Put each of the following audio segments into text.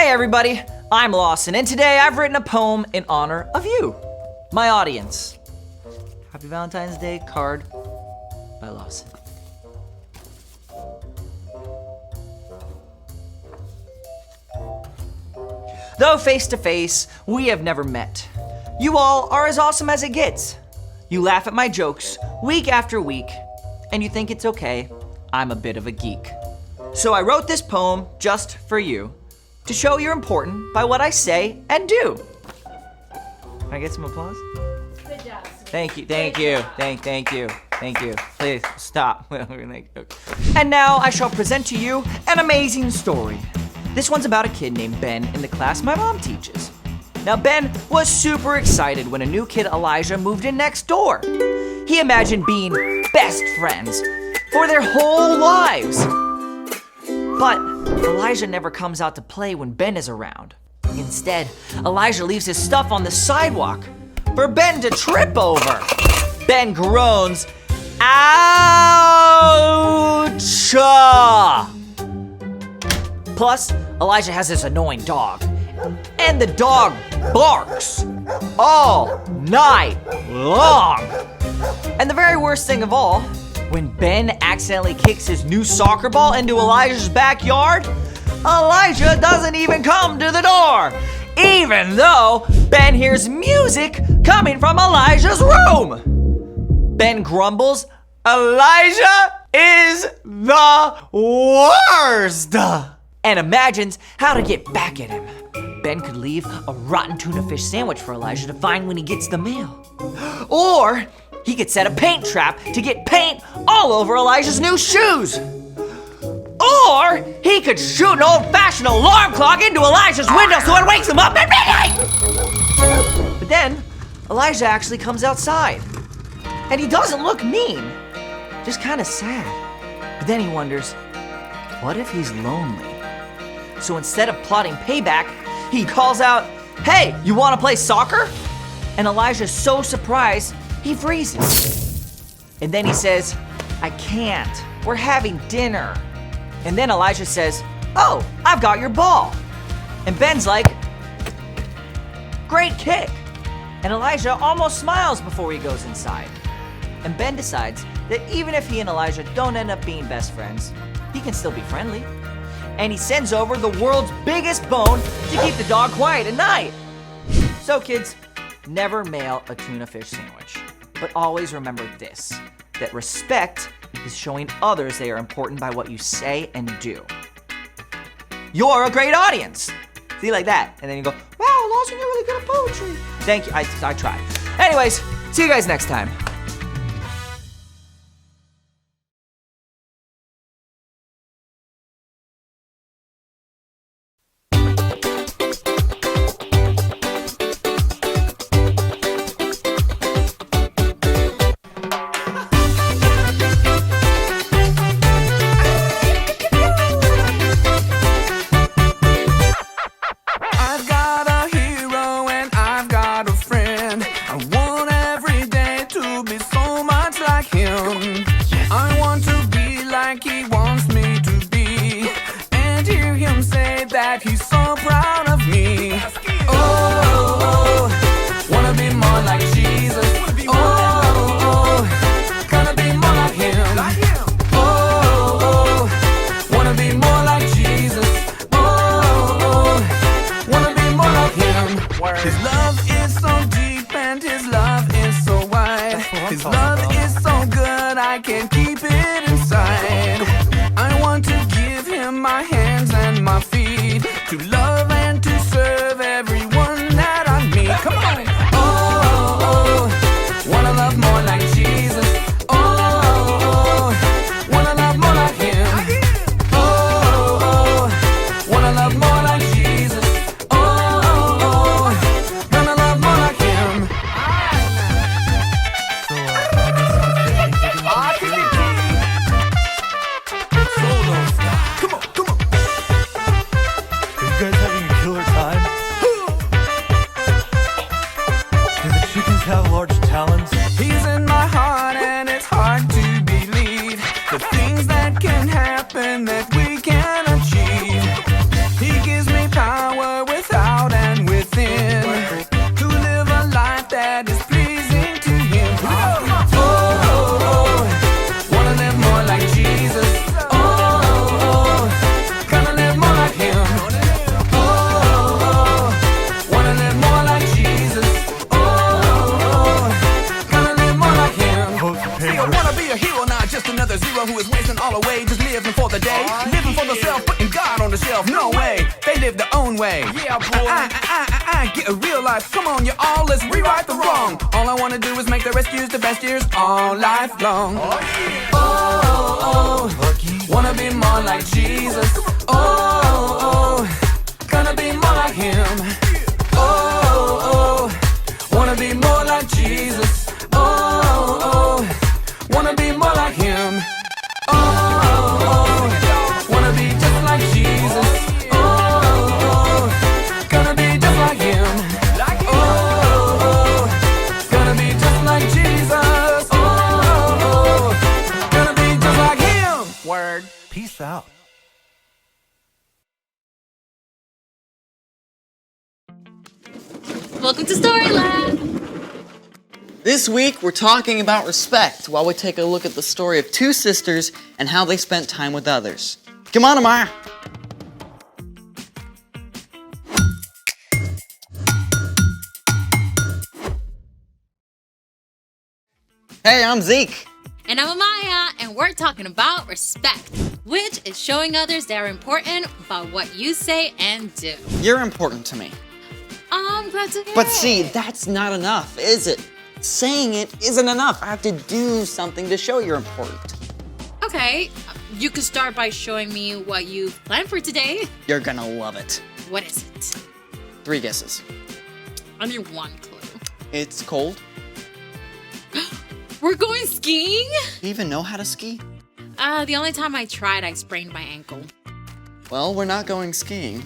Hey everybody, I'm Lawson, and today I've written a poem in honor of you, my audience. Happy Valentine's Day card by Lawson. Though face to face, we have never met. You all are as awesome as it gets. You laugh at my jokes week after week, and you think it's okay, I'm a bit of a geek. So I wrote this poem just for you, to show you're important by what I say and do. Can I get some applause? Good job. Thank you. Please, stop. And now I shall present to you an amazing story. This one's about a kid named Ben in the class my mom teaches. Now Ben was super excited when a new kid, Elijah, moved in next door. He imagined being best friends for their whole lives. But Elijah never comes out to play when Ben is around. Instead, Elijah leaves his stuff on the sidewalk for Ben to trip over. Ben groans, ouch! Plus, Elijah has this annoying dog, and the dog barks all night long. And the very worst thing of all, when Ben accidentally kicks his new soccer ball into Elijah's backyard, Elijah doesn't even come to the door, even though Ben hears music coming from Elijah's room. Ben grumbles, Elijah is the worst, and imagines how to get back at him. Ben could leave a rotten tuna fish sandwich for Elijah to find when he gets the mail. Or he could set a paint trap to get paint all over Elijah's new shoes. Or he could shoot an old-fashioned alarm clock into Elijah's window so it wakes him up at midnight. But then Elijah actually comes outside, and he doesn't look mean, just kind of sad. But then he wonders, what if he's lonely? So instead of plotting payback, he calls out, hey, you want to play soccer? And Elijah's so surprised, he freezes. And then he says, I can't, we're having dinner. And then Elijah says, oh, I've got your ball. And Ben's like, great kick. And Elijah almost smiles before he goes inside. And Ben decides that even if he and Elijah don't end up being best friends, he can still be friendly. And he sends over the world's biggest bone to keep the dog quiet at night. So kids, never mail a tuna fish sandwich. But always remember this, that respect is showing others they are important by what you say and do. You're a great audience. See, like that. And then you go, wow, Lawson, you're really good at poetry. Thank you, I tried. Anyways, see you guys next time. That he's so proud of me. Oh, wanna be more like Jesus. Oh, gonna be more like him. Oh, wanna be more like Jesus. Oh, wanna be more like him. His love is so deep and his love is so wide. His love is so good I can't keep it inside. I want to give him my hands and my feet, to love and to serve everyone that I meet. Come on! Oh, wanna love more like Jesus. Oh, wanna love more like him. Oh, wanna love more like Jesus. Oh, yourself, no way. They live their own way. Yeah, boy. Get a real life. Come on, you all, let's rewrite the wrong. All I wanna do is make the rest years the best years all life long. Oh, yeah. Wanna be more like Jesus. Gonna be more like him. Wanna be more like Jesus. Wanna be more like him. Wanna be just like Jesus. Gonna be just like him. Gonna be just like Jesus. Gonna be just like him. Word. Peace out. Welcome to Storyland! This week, we're talking about respect while we take a look at the story of two sisters and how they spent time with others. Come on, Amaya! Hey, I'm Zeke. And I'm Amaya, and we're talking about respect, which is showing others they're important by what you say and do. You're important to me. I'm glad to hear But it. see, that's not enough, is it? Saying it isn't enough. I have to do something to show you're important. Okay, you could start by showing me what you planned for today. You're gonna love it. What is it? 3 guesses. I need one clue. It's cold. We're going skiing? Do you even know how to ski? The only time I tried, I sprained my ankle. Well, we're not going skiing.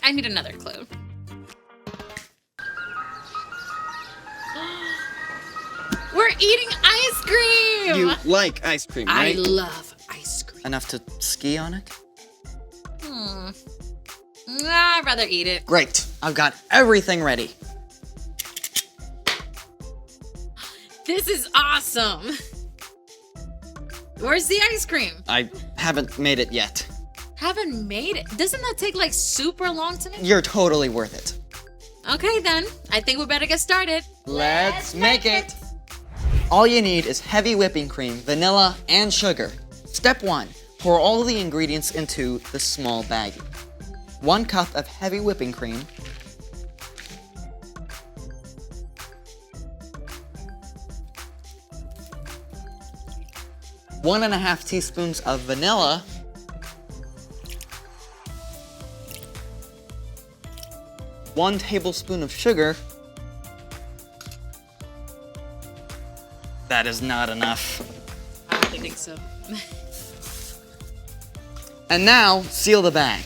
I need another clue. We're eating ice cream! You like ice cream, I right? love ice cream. Enough to ski on it? I'd rather eat it. Great. I've got everything ready. This is awesome. Where's the ice cream? I haven't made it yet. Haven't made it. Doesn't that take like super long to make? You're totally worth it. Okay then, I think we better get started. Let's make it! All you need is heavy whipping cream, vanilla, and sugar. Step 1. Pour all the ingredients into the small baggie. 1 cup of heavy whipping cream. 1.5 teaspoons of vanilla. 1 tablespoon of sugar. That is not enough. I don't think so. And now, seal the bag.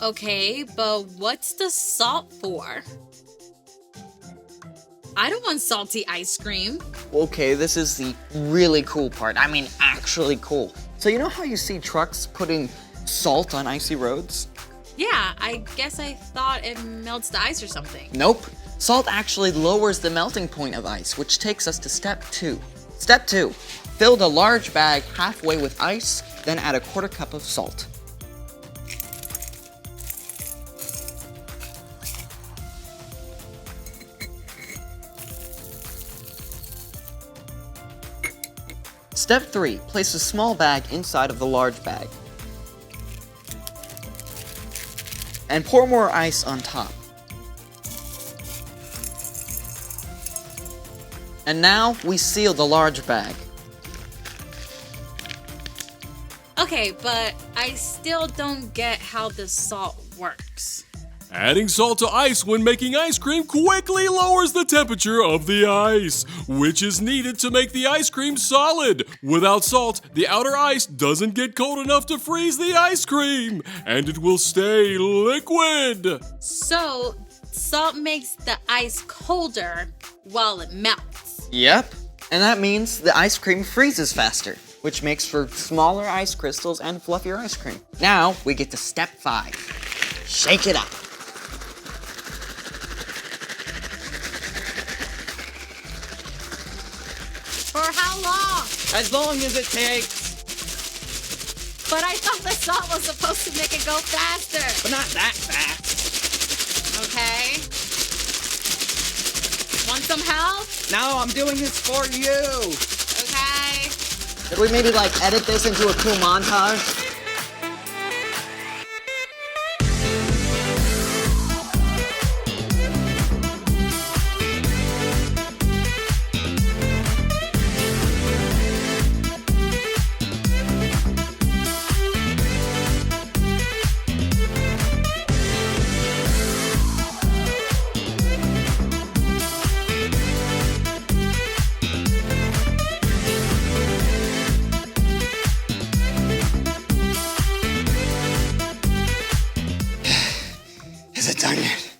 Okay, but what's the salt for? I don't want salty ice cream. Okay, this is the really cool part. I mean, actually cool. So you know how you see trucks putting salt on icy roads? Yeah, I guess I thought it melts the ice or something. Nope. Salt actually lowers the melting point of ice, which takes us to step 2. Step 2. Fill the large bag halfway with ice, then add 1/4 cup of salt. Step 3. Place a small bag inside of the large bag. And pour more ice on top. And now we seal the large bag. Okay, but I still don't get how the salt works. Adding salt to ice when making ice cream quickly lowers the temperature of the ice, which is needed to make the ice cream solid. Without salt, the outer ice doesn't get cold enough to freeze the ice cream, and it will stay liquid. So, salt makes the ice colder while it melts. Yep. And that means the ice cream freezes faster, which makes for smaller ice crystals and fluffier ice cream. Now we get to step 5. Shake it up. For how long? As long as it takes. But I thought the salt was supposed to make it go faster. But not that fast. Okay. Want some help? No, I'm doing this for you. Okay. Could we maybe like edit this into a cool montage? Is it done yet?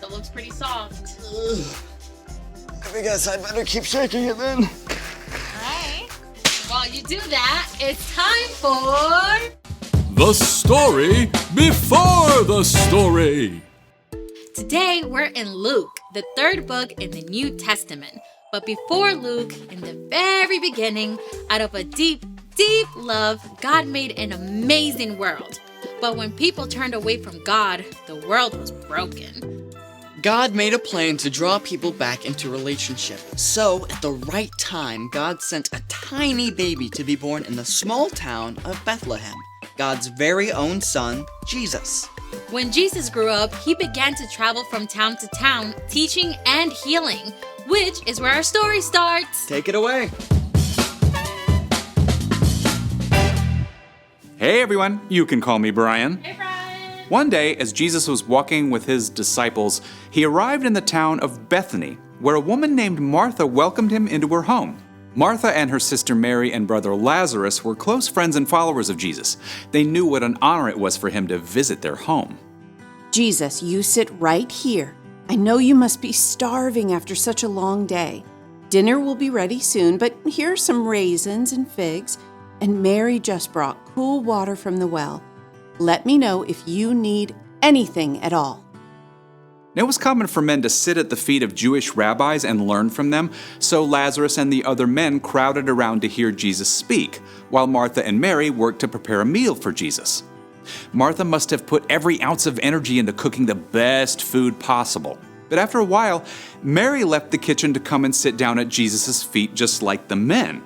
It looks pretty soft. I guess I better keep shaking it then. Alright. While you do that, it's time for The story before the story. Today we're in Luke, the third book in the New Testament. But before Luke, in the very beginning, out of a deep love, God made an amazing world. But when people turned away from God, the world was broken. God made a plan to draw people back into relationship. So, at the right time, God sent a tiny baby to be born in the small town of Bethlehem. God's very own son, Jesus. When Jesus grew up, he began to travel from town to town, teaching and healing, which is where our story starts. Take it away. Hey everyone, you can call me Brian. Hey, Brian. One day, as Jesus was walking with his disciples, he arrived in the town of Bethany, where a woman named Martha welcomed him into her home. Martha and her sister Mary and brother Lazarus were close friends and followers of Jesus. They knew what an honor it was for him to visit their home. Jesus, you sit right here. I know you must be starving after such a long day. Dinner will be ready soon, but here are some raisins and figs, and Mary just brought cool water from the well. Let me know if you need anything at all. It was common for men to sit at the feet of Jewish rabbis and learn from them, so Lazarus and the other men crowded around to hear Jesus speak, while Martha and Mary worked to prepare a meal for Jesus. Martha must have put every ounce of energy into cooking the best food possible. But after a while, Mary left the kitchen to come and sit down at Jesus' feet just like the men.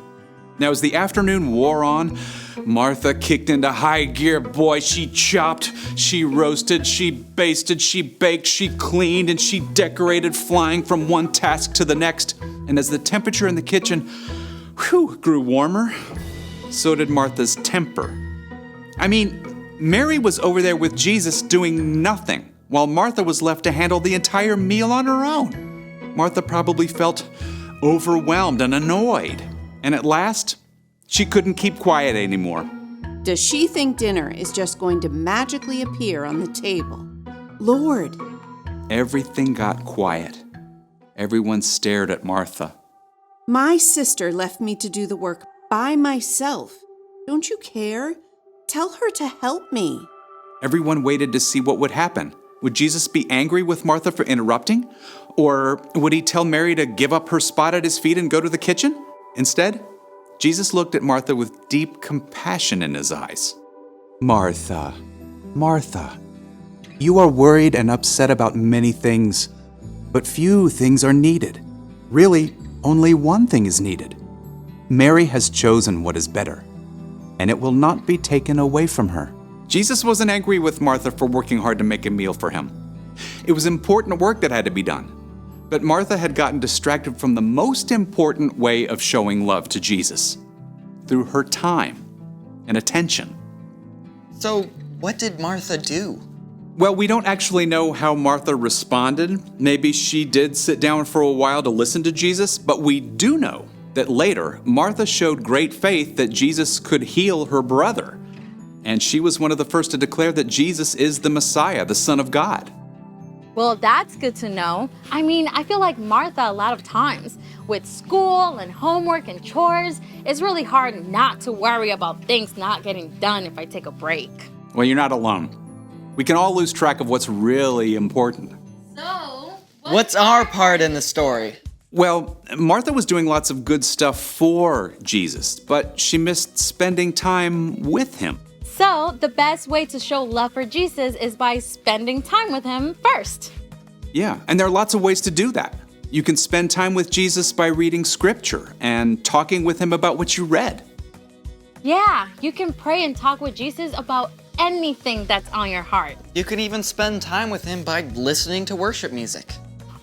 Now, as the afternoon wore on, Martha kicked into high gear. Boy, she chopped, she roasted, she basted, she baked, she cleaned, and she decorated, flying from one task to the next. And as the temperature in the kitchen, grew warmer, so did Martha's temper. I mean, Mary was over there with Jesus doing nothing, while Martha was left to handle the entire meal on her own. Martha probably felt overwhelmed and annoyed. And at last, she couldn't keep quiet anymore. Does she think dinner is just going to magically appear on the table? Lord, Everything got quiet. Everyone stared at Martha. my sister left me to do the work by myself. Don't you care? Tell her to help me. Everyone waited to see what would happen. Would Jesus be angry with Martha for interrupting? Or would he tell Mary to give up her spot at his feet and go to the kitchen? Instead, Jesus looked at Martha with deep compassion in his eyes. Martha, Martha, you are worried and upset about many things, but few things are needed. Really, only one thing is needed. Mary has chosen what is better, and it will not be taken away from her. Jesus wasn't angry with Martha for working hard to make a meal for him. It was important work that had to be done. But Martha had gotten distracted from the most important way of showing love to Jesus, through her time and attention. So, what did Martha do? Well, we don't actually know how Martha responded. Maybe she did sit down for a while to listen to Jesus, but we do know that later, Martha showed great faith that Jesus could heal her brother. And she was one of the first to declare that Jesus is the Messiah, the Son of God. Well, that's good to know. I mean, I feel like Martha, a lot of times, with school and homework and chores, it's really hard not to worry about things not getting done if I take a break. Well, you're not alone. We can all lose track of what's really important. So, What's our part in the story? Well, Martha was doing lots of good stuff for Jesus, but she missed spending time with him. So, the best way to show love for Jesus is by spending time with him first. Yeah, and there are lots of ways to do that. You can spend time with Jesus by reading scripture and talking with him about what you read. Yeah, you can pray and talk with Jesus about anything that's on your heart. You can even spend time with him by listening to worship music.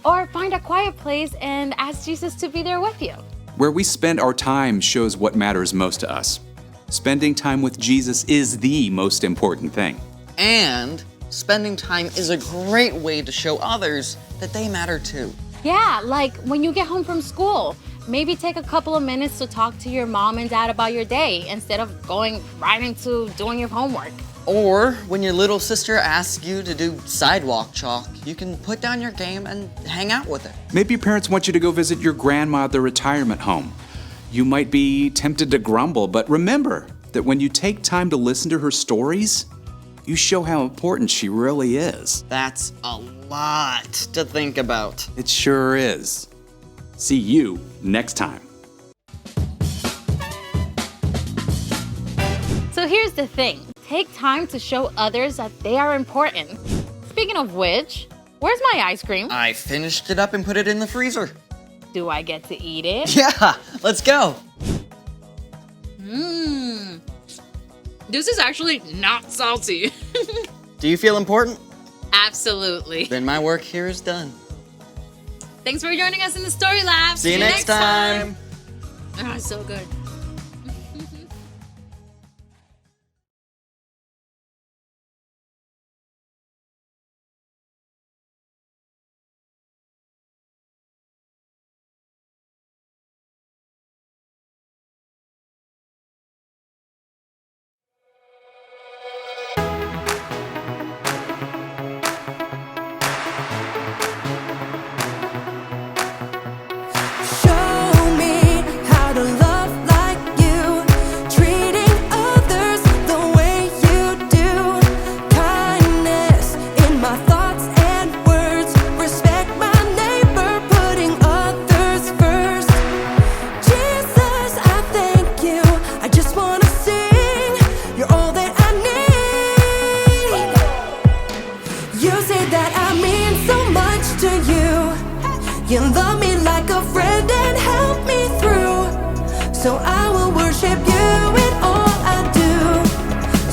Or find a quiet place and ask Jesus to be there with you. Where we spend our time shows what matters most to us. Spending time with Jesus is the most important thing. And spending time is a great way to show others that they matter too. Yeah, like when you get home from school, maybe take a couple of minutes to talk to your mom and dad about your day instead of going right into doing your homework. Or when your little sister asks you to do sidewalk chalk, you can put down your game and hang out with her. Maybe your parents want you to go visit your grandma at the retirement home. You might be tempted to grumble, but remember that when you take time to listen to her stories, you show how important she really is. That's a lot to think about. It sure is. See you next time. So here's the thing. Take time to show others that they are important. Speaking of which, where's my ice cream? I finished it up and put it in the freezer. Do I get to eat it? Yeah, let's go. This is actually not salty. Do you feel important? Absolutely. Then my work here is done. Thanks for joining us in the Story Lab. See you next time. Ah, so good. Show me how to love like you, treating others the way you do. Kindness in my thoughts and words, respect my neighbor, putting others first. Jesus, I thank you. I just wanna sing. You're all that I need. You say that I mean so much to you. You love me like a friend and help me through. So I will worship you in all I do.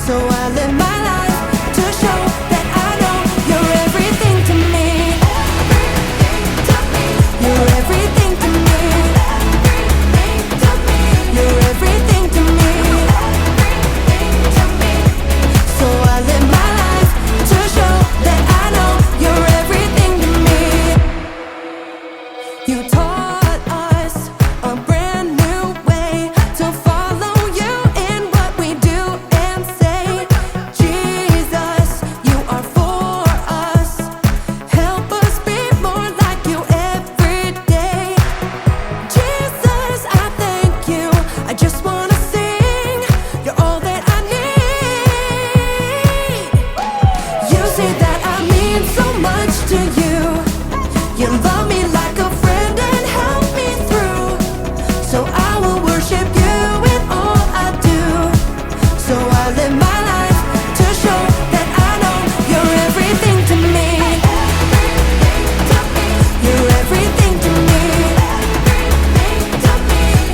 So I live my life to show that I know you're everything to me. You're everything to me. You're everything to me. So I live my life to show that I know you're everything to me. You taught us a brand new way to follow you in what we do and say. Jesus, you are for us. Help us be more like you every day. Jesus, I thank you. I just wanna sing. You're all that I need. You say that I mean so much to you. You love me like a friend and help me through. So I will worship you in all I do. So I live my life to show that I know you're everything to me. You're everything to me.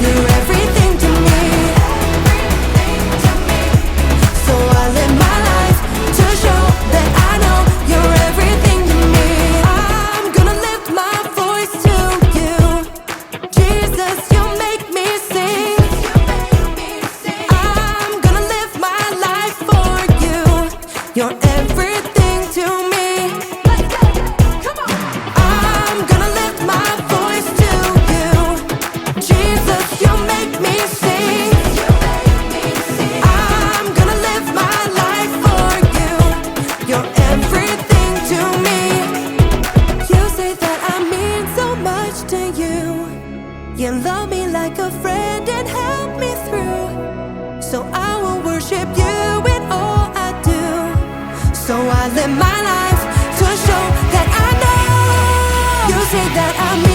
You're everything to me. So I live my life to show that I know you're everything to me. I'm gonna lift my voice to you. Jesus, you make me sing. I'm gonna live my life for you. You're everything to me. I'm gonna lift my voice to you. Jesus, you make me sing. I'm gonna live my life for you. You're everything to me. You say that I mean so much to you. You love me like a friend and help me through. So I will worship you in all I do. So I live my life to show that I know. You say that I mean